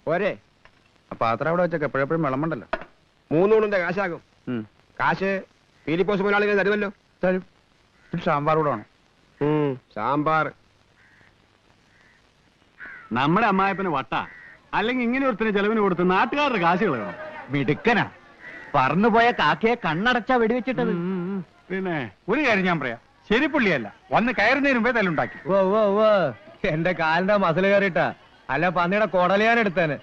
പോരെ? പാത്രം അവിടെ വെച്ചൊക്കെ എപ്പോഴെപ്പോഴും വിളമ്പണ്ടല്ലോ. 3 ഊണിന്റെ കാശാകും. കാശ് ഫിലിപ്പോസ് മുതലാളികൾ തരുമല്ലോ. തരും. സാമ്പാർ കൂടെ വേണം. സാമ്പാർ. നമ്മുടെ അമ്മായപ്പന് വട്ട, അല്ലെങ്കിൽ ഇങ്ങനെ ഒരുത്തിന് ചെലവിന് കൊടുത്ത് നാട്ടുകാരുടെ കാശുകൾ വേണം. മിടുക്കനാ. പറന്നുപോയ കാക്കയെ കണ്ണടച്ചാ വെടിവെച്ചിട്ടത്. പിന്നെ ഒരു കാര്യം ഞാൻ പറയാം, ശരിപ്പുള്ളിയല്ല, വന്ന് കയറുന്നതിന് മുമ്പേ തല്ലുണ്ടാക്കി. എന്റെ കാലിന്റെ മസിൽ കയറിയിട്ടാ, അല്ല പന്നിയുടെ കൊടലിയാൻ എടുത്തേന്.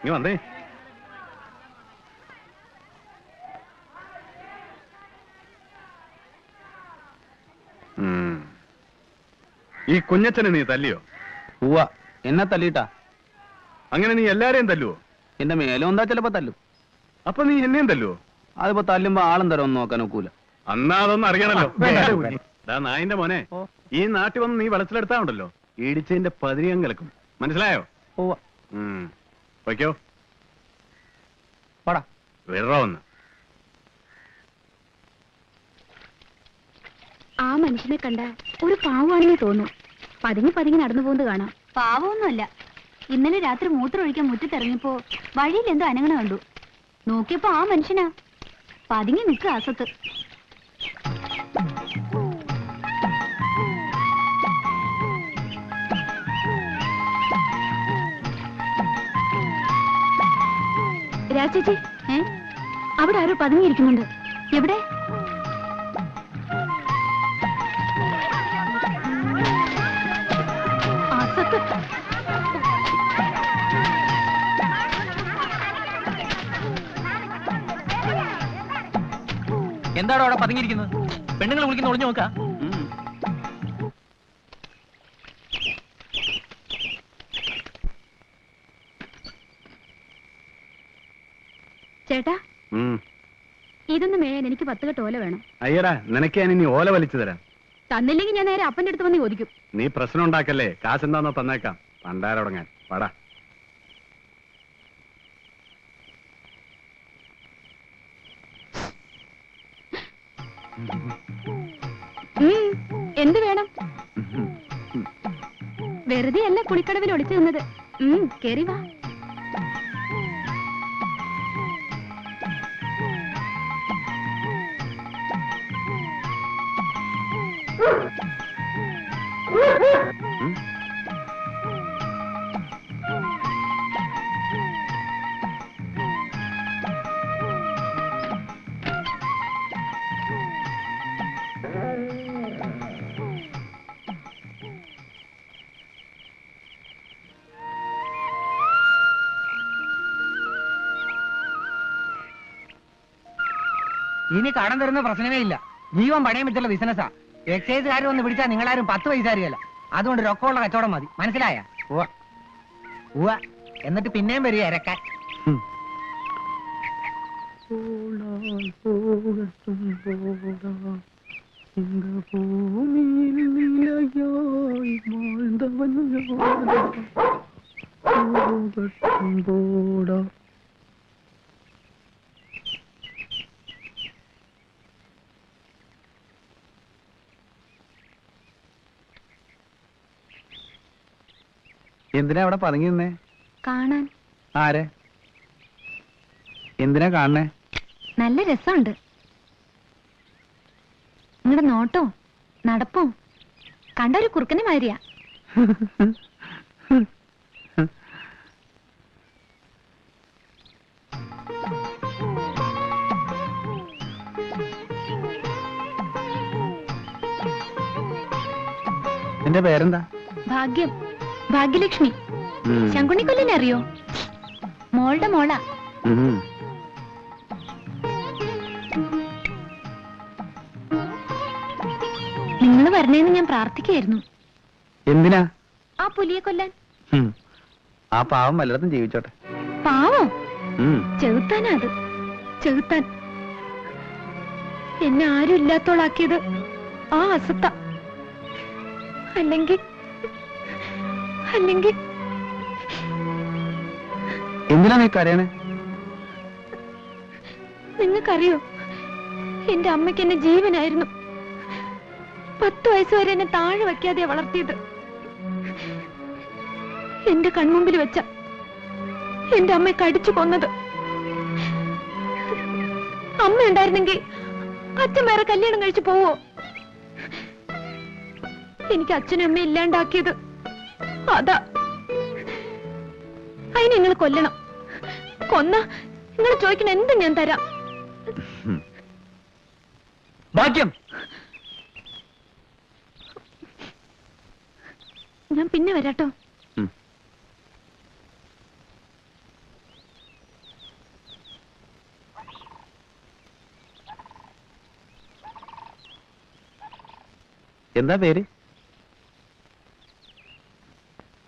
നീ വന്നേ. ഈ കുഞ്ഞച്ചനെ നീ തല്ലിയോ? ഉവ്വ, എന്നെ തല്ലിട്ടാ. അങ്ങനെ നീ എല്ലാരെയും തല്ലുവോ? എന്റെ മേലും എന്താ ചിലപ്പോ തല്ലും. അപ്പൊ നീ എന്നെയും തല്ലുവോ? അതിപ്പോ തല്ലുമ്പോ ആളും തരം നോക്കാൻ ഒക്കൂല. അന്നാ അതൊന്നും അറിയണല്ലോ. നായിന്റെ മോനെ, ഈ നാട്ടിൽ വന്ന് നീ വെളച്ചിലെടുത്താ ഉണ്ടല്ലോ, ഇടിച്ചതിന്റെ പതിരിയം കിളക്കും. മനസ്സിലായോ? വയ്ക്കോ പടാ വെറോ ഒന്ന്. ആ മനുഷ്യനെ കണ്ട ഒരു പാവമാണെന്ന് തോന്നും. പതുങ്ങി പതുങ്ങി നടന്നു പോകുന്നത് കാണാം. പാവമൊന്നുമല്ല. ഇന്നലെ രാത്രി മൂത്രമൊഴിക്കാൻ മുറ്റത്തിറങ്ങിയപ്പോ വഴിയിൽ എന്തോ അനങ്ങണ കണ്ടു. നോക്കിയപ്പോ ആ മനുഷ്യനാ പതുങ്ങി നിൽക്കുക അസത്ത്. രാജേച്ചി, അവിടെ ആരോ പതുങ്ങിയിരിക്കുന്നുണ്ട്. എവിടെ? എന്താണോ അവിടെ പതുങ്ങിയിരിക്കുന്നത്? പെണ്ണുങ്ങൾ വിളിക്കുന്ന ഒളിഞ്ഞു നോക്ക. ചേട്ടാ, ഇതൊന്ന് മേയാൻ എനിക്ക് 10 കെട്ട് ഓല വേണം. അയ്യടാ, നിനക്ക് ഞാൻ ഇനി ഓല വലിച്ചു തരാം. തന്നില്ലെങ്കിൽ ഞാൻ നേരെ അപ്പന്റെ അടുത്ത് വന്ന് ചോദിക്കും. നീ പ്രശ്നം ഉണ്ടാക്കല്ലേ, കാശെന്താന്നോ തന്നേക്കാം. പണ്ടാരടങ്ങാൻ പാടാ. എന്ത് വേണം? വെറുതെ അല്ല കുളിക്കടവിൽ ഒളിച്ചു നിന്നത്. കേറി വാ. ഇനി കടം തരുന്ന പ്രശ്നമേ ഇല്ല. ജീവൻ പണയം വെച്ചുള്ള ബിസിനസ്സാ. എക്സൈസുകാർ വന്ന് പിടിച്ചാൽ നിങ്ങളാരും 10 പൈസ അറിയല്ല. അതുകൊണ്ട് രൊക്കമുള്ള കച്ചവടം മതി. മനസ്സിലായ? ഉവ്വ. എന്നിട്ട് പിന്നെയും വരിക ഇരക്കാൻ. എന്തിനാ അവിടെ പതുങ്ങി നിന്നേ? കാണാൻ. ആരെ? എന്തിനാ കാണണേ? നല്ല രസമുണ്ട്. നിങ്ങളുടെ നോട്ടോ നടപ്പോ കണ്ട ഒരു കുറുക്കനെ മാതിരിയാ. എന്റെ പേരെന്താ? ഭാഗ്യം. ഭാഗ്യലക്ഷ്മി. ശങ്കുണ്ണിക്കൊല്ലിനെ അറിയോ? മോളുടെ മോളാ. നിങ്ങൾ വരണേന്ന് ഞാൻ പ്രാർത്ഥിക്കായിരുന്നു. എന്തിനാ? ആ പുലിയെ കൊല്ലാൻ. ആ പാവം വല്ലയിടത്തും ജീവിച്ചോട്ടെ. പാവം? ചെറുത്താനാ അത്. ചെറുത്താൻ. എന്നെ ആരും ഇല്ലാത്തോളാക്കിയത് ആ അസത്ത. അല്ലെങ്കിൽ എന്തിനാ നീ കരയണേ? നിങ്ങൾക്കറിയോ, എന്റെ അമ്മയ്ക്ക് എന്നെ ജീവനായിരുന്നു. 10 വയസ്സ് വരെ എന്നെ താഴെ വയ്ക്കാതെ വളർത്തിയത്. എന്റെ കൺമുമ്പിൽ വെച്ച എന്റെ അമ്മയെ കടിച്ചു കൊന്നത്. അമ്മ ഉണ്ടായിരുന്നെങ്കിൽ അച്ഛൻ വേറെ കല്യാണം കഴിച്ചു പോവോ? എനിക്ക് അച്ഛനും അമ്മ ഇല്ലാണ്ടാക്കിയത് അതാ. അതിന് നിങ്ങൾ കൊല്ലണം. കൊന്ന നിങ്ങൾ ചോദിക്കണ എന്തും ഞാൻ തരാം. ഭാഗ്യം, ഞാൻ പിന്നെ വരാട്ടോ. എന്താ പേര്?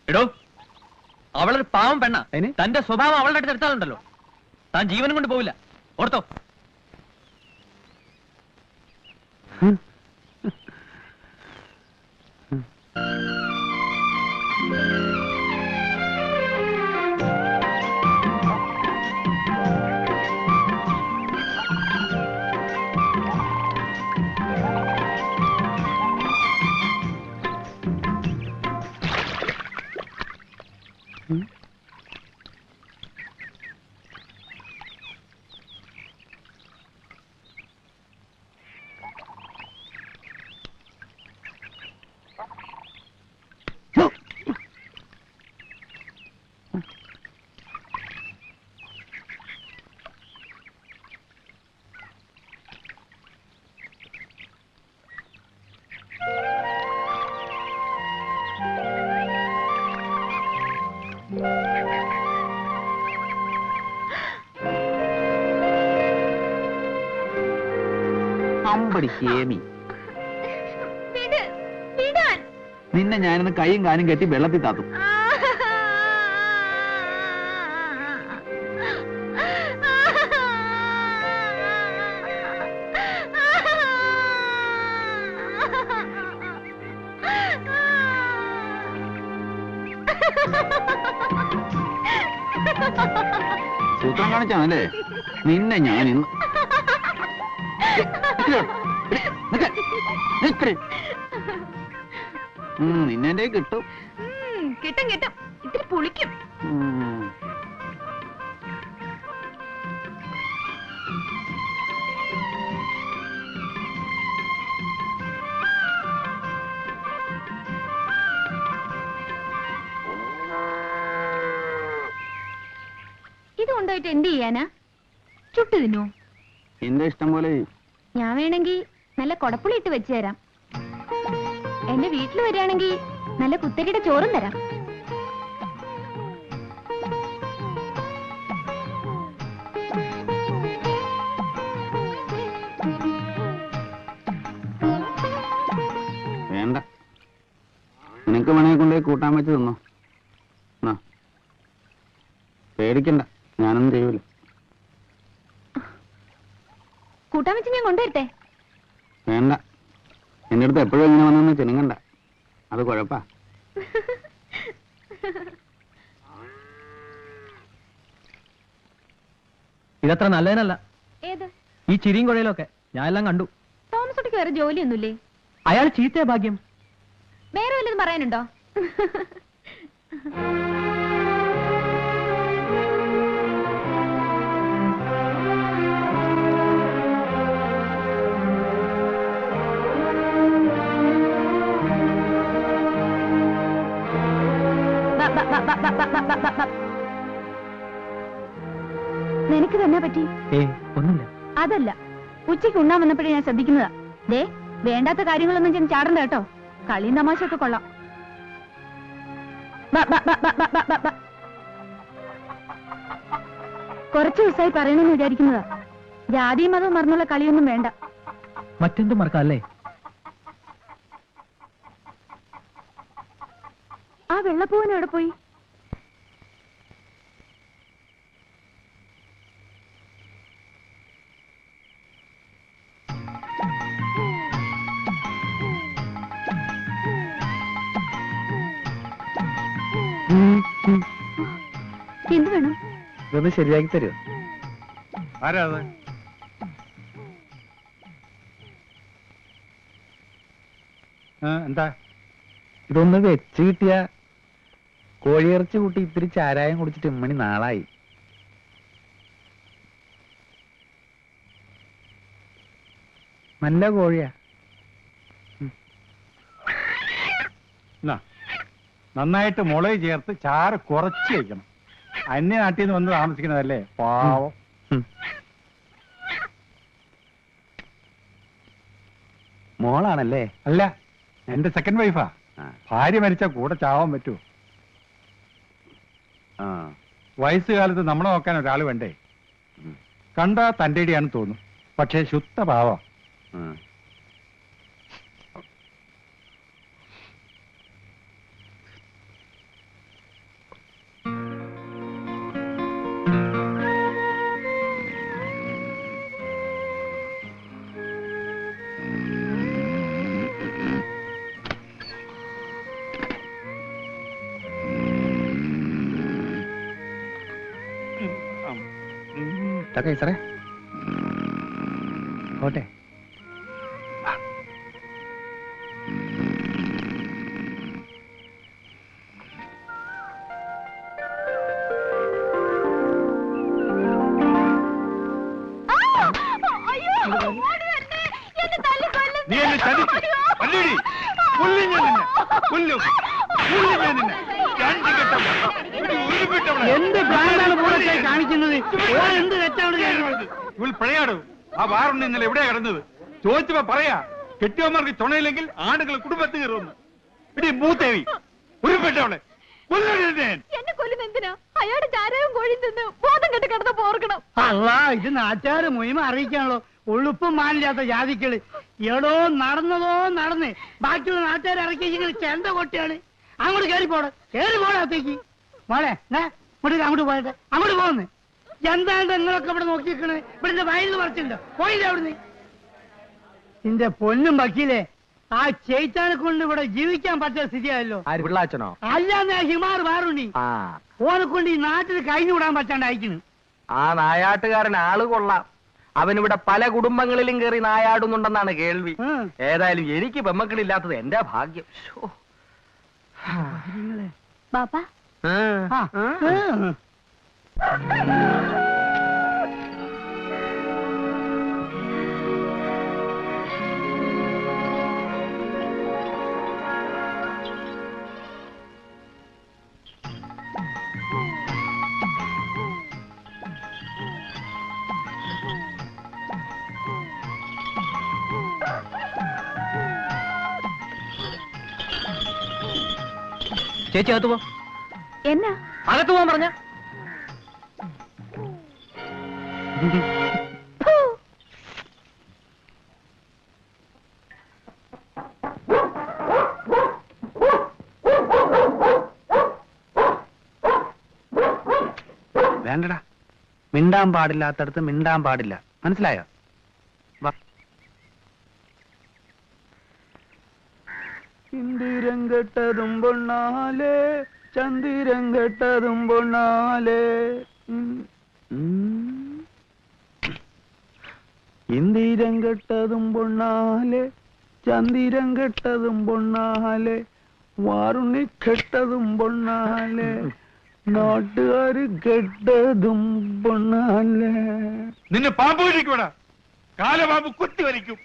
എടോ, അവളൊരു പാവം പെണ്ണ. അതിന്? തന്റെ സ്വഭാവം അവളുടെ അടുത്ത് എടുത്താലുണ്ടല്ലോ, താൻ ജീവനും കൊണ്ട് പോവില്ല. ഓർത്തോ? അമ്പടി കേമി, നിന്നെ ഞാനിന്ന് കൈയും കാലും കെട്ടി വെള്ളത്തിൽ താത്തും. സൂത്രം കാണിച്ചാണല്ലേ നിന്നെ ഞാൻ ഇന്ന്. നിന്നെ കിട്ടും. കിട്ടും കിട്ടും, ഇത്തിരി പുളിക്കും. ഇത് കൊണ്ടുപോയിട്ട് എന്ത് ചെയ്യാനാ? ചുട്ടു തിന്നോ? എന്റെ ഇഷ്ടം പോലെ. ഞാൻ വേണമെങ്കിൽ നല്ല കൊടപ്പുളി ഇട്ട് വെച്ചു തരാം. എന്റെ വീട്ടിൽ വരികയാണെങ്കിൽ നല്ല കുത്തരിയുടെ ചോറും തരാം. വേണ്ട, നിനക്ക് വേണമെങ്കിൽ കൊണ്ടുപോയി കൂട്ടാൻ വെച്ച് തിന്നോ. പേടിക്കണ്ട, ഞാനൊന്നും ചെയ്യൂല. കൂട്ടാൻ വെച്ച് ഞാൻ കൊണ്ടുവരട്ടെ? വേണ്ട, എന്റെ അടുത്ത് എപ്പോഴും ഇങ്ങനെ വന്നൊന്ന് ചെനുങ്ങണ്ട, അത് കുഴപ്പാ. ഇതത്ര നല്ലതിനല്ല. ഏത്? ഈ ചിരിയും കുഴയിലൊക്കെ ഞാൻ എല്ലാം കണ്ടു. തോമസ് കുട്ടിക്ക് വേറെ ജോലിയൊന്നുമില്ലേ? അയാൾ ചീത്തയ ഭാഗ്യം. വേറെ വല്ലതും പറയാനുണ്ടോ? നിനക്ക് തന്നെ പറ്റി? ഒന്നുമില്ല. അതല്ല, ഉച്ചയ്ക്ക് ഉണ്ണാൻ വന്നപ്പോഴേ ഞാൻ ശ്രദ്ധിക്കുന്നതാ. ദേ, വേണ്ടാത്ത കാര്യങ്ങളൊന്നും ചെന്ന് ചാടണ്ട കേട്ടോ. കളിയും തമാശയൊക്കെ കൊള്ളാം. കുറച്ചു ദിവസമായി പറയണമെന്ന് വിചാരിക്കുന്നതാ. ജാതിയും മതവും മറന്നുള്ള കളിയൊന്നും വേണ്ട. മറ്റെന്തും മറക്കല്ലേ? ആ വെള്ളപ്പൂവൻ എവിടെ പോയി? എന്ത് വേണം? ഇതൊന്ന് ശരിയാക്കി തരുമോ? ആരാ അത്? എന്താ? ഇതൊന്ന് വെച്ച് കിട്ടിയ കോഴിയിറച്ചി കൂട്ടി ഇത്തിരി ചാരായം കുടിച്ചിട്ട് ഇമ്മണി നാളായി. നല്ല കോഴിയാ. നന്നായിട്ട് മുളക് ചേർത്ത് ചാറ് കുറച്ച് വയ്ക്കണം. അന്യ നാട്ടിൽ നിന്ന് വന്ന് താമസിക്കുന്നതല്ലേ, പാവം. മോളാണല്ലേ? അല്ല, എന്റെ സെക്കൻഡ് വൈഫാ. ഭാര്യ മരിച്ച കൂടെ ചാവാൻ പറ്റുമോ? വയസ്സുകാലത്ത് നമ്മളെ നോക്കാൻ ഒരാൾ വേണ്ടേ? കണ്ടാ തന്റെ ഇടിയാണെന്ന് തോന്നും, പക്ഷേ ശുദ്ധ പാവം. സാറേ ഓട്ടെ. നീ എന്നെ ചതിച്ചു അല്ലേടി? കൊല്ലും ഞാൻ നിന്നെ, കൊല്ലും ഞാൻ നിന്നെ. എന്ത് പ്ലാനാണ് പൂർണ്ണമായി കാണിക്കുന്നത്? എന്ത് തെറ്റാണ് ഇവൾ പിഴയാടും. ആ വാറുണ്ട് ഇന്നലെ എവിടെയാ കിടന്നത്? ചോദിച്ചപ്പോ പറയാ, കെട്ടിയവന്മാർക്ക് ചുണയില്ലെങ്കിൽ ആടുകൾ കുടുംബത്തിൽ കയറുമെന്ന്. ഇടി മൂത്തേവി, ഉരുപ്പെട്ടവളെ എന്നെ കൊല്ലുന്ന എന്തിനാ? അയാളുടെ ചാരവും കോഴി തിന്ന് ബോധം കെട്ട് കിടന്ന് പോർക്കണം. അല്ല, ഇത് നാട്ടുകാര് മുഴുവൻ അറിയിക്കാണല്ലോ. ഒളുപ്പും മാനില്ലാത്ത ജാതിക്കള്. എടോ നടന്നതോ നടന്ന് ബാക്കിയുള്ള നാട്ടുകാരെ ഇറക്കി ചെണ്ട കൊട്ടിയാണ്. അങ്ങോട്ട് കയറി പോടത്തേക്ക്. മോളെ അങ്ങോട്ട് പോയിട്ട് അങ്ങോട്ട് പോകുന്നു. എന്താണ് നിങ്ങളൊക്കെ ഇവിടെ നോക്കിയിരിക്കണേ? ഇവിടെ വയലിൽ പറിച്ചിട്ടുണ്ടോ? പോയില്ലേ അവിടുന്ന്? നിന്റെ പൊന്നും വക്കീലേ, ആ ചേച്ചാനെ കൊണ്ട് ഇവിടെ ജീവിക്കാൻ പറ്റിയ സ്ഥിതിയായല്ലോ. പിള്ളാച്ചനോ? അല്ലാന്ന് ഹിമാർ വാറുണ്ണി ഓനെ കൊണ്ട് ഈ നാട്ടിൽ കഴിഞ്ഞു വിടാൻ പറ്റാണ്ട് അയക്കുന്നു. ആ നായാട്ടുകാരൻ ആള് കൊള്ളാം. അവനിവിടെ പല കുടുംബങ്ങളിലും കയറി നായാടുന്നുണ്ടെന്നാണ് കേൾവി. ഏതായാലും എനിക്ക് പെമ്മക്കളില്ലാത്തത് എന്റെ ഭാഗ്യം. ബാപ്പാ, ചേച്ചി അകത്ത് പോ. എന്നാ അകത്ത് പോകാൻ പറഞ്ഞ വേണ്ടടാ, മിണ്ടാൻ പാടില്ലാത്തടത്ത് മിണ്ടാൻ പാടില്ല, മനസ്സിലായോ? ഇന്ദിരം കെട്ടതും പൊണ്ണാലേ, ചന്ദിരം കെട്ടതും പൊണ്ണാലേ. ഇന്ദിരം കെട്ടതും പൊണ്ണാലേ, ചന്ദിരം കെട്ടതും പൊണ്ണാലേ, വാറുണ്ണി കെട്ടതും പൊണ്ണാലേ, നാട്ടുകാര് കെട്ടതും പൊണ്ണാലേ. നിന്നെ പാമ്പ് വലിക്കൂടാ, കാലപാമ്പ് കുത്തി വലിക്കും.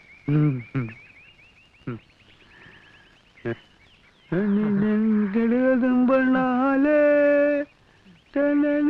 കെട്ടതും പൊണ്ണാലേ, കെട്ടതും